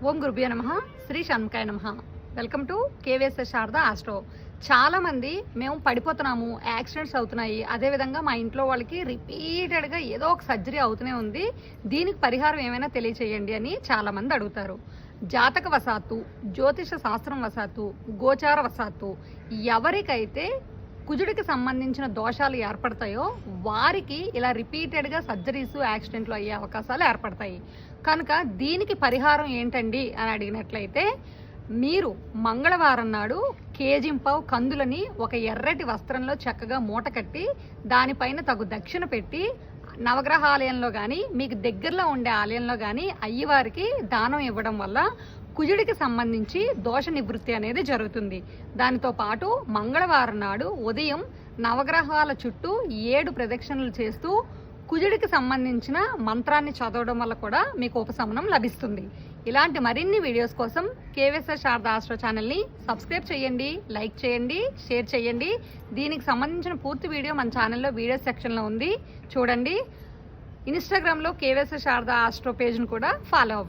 ఓం గురుభ్యో నమః. శ్రీ షణ్ముఖాయ నమః. Welcome to KVSS Sharada astro. చాలా మంది మేము పడిపోతున్నాము, యాక్సిడెంట్స్ అవుతున్నాయి, అదేవిధంగా మా ఇంట్లో వాళ్ళకి రిపీటెడ్గా ఏదో ఒక సర్జరీ అవుతూనే ఉంది, దీనికి పరిహారం ఏమైనా తెలియచేయండి అని చాలా మంది అడుగుతారు. జాతక వశాత్తు, జ్యోతిష శాస్త్రం వశాత్తు, గోచార వశాత్తు ఎవరికైతే కుజుడికి సంబంధించిన దోషాలు ఏర్పడతాయో వారికి ఇలా రిపీటెడ్గా సర్జరీస్, యాక్సిడెంట్లు అయ్యే అవకాశాలు ఏర్పడతాయి. కనుక దీనికి పరిహారం ఏంటండి అని అడిగినట్లయితే, మీరు మంగళవారం నాడు కేజింపావు కందులని ఒక ఎర్రటి వస్త్రంలో చక్కగా మూట కట్టి దానిపైన తగు దక్షిణ పెట్టి నవగ్రహ ఆలయంలో కానీ మీకు దగ్గరలో ఉండే ఆలయంలో కానీ అయ్యవారికి దానం ఇవ్వడం వల్ల కుజుడికి సంబంధించి దోష నివృత్తి అనేది జరుగుతుంది. దానితో పాటు మంగళవారం నాడు ఉదయం నవగ్రహాల చుట్టూ 7 ప్రదక్షిణలు చేస్తూ కుజుడికి సంబంధించిన మంత్రాన్ని చదవడం వల్ల కూడా మీకు ఉపశమనం లభిస్తుంది. ఇలాంటి మరిన్ని వీడియోస్ కోసం కేవీఎస్ఎస్ శారదా ఆస్ట్రో ఛానల్ని సబ్స్క్రైబ్ చేయండి, లైక్ చేయండి, షేర్ చేయండి. దీనికి సంబంధించిన పూర్తి వీడియో మన ఛానల్లో వీడియోస్ సెక్షన్లో ఉంది, చూడండి. ఇన్స్టాగ్రామ్లో కేవీఎస్ఎస్ శారదా ఆస్ట్రో పేజ్ను కూడా ఫాలో అవ్వండి.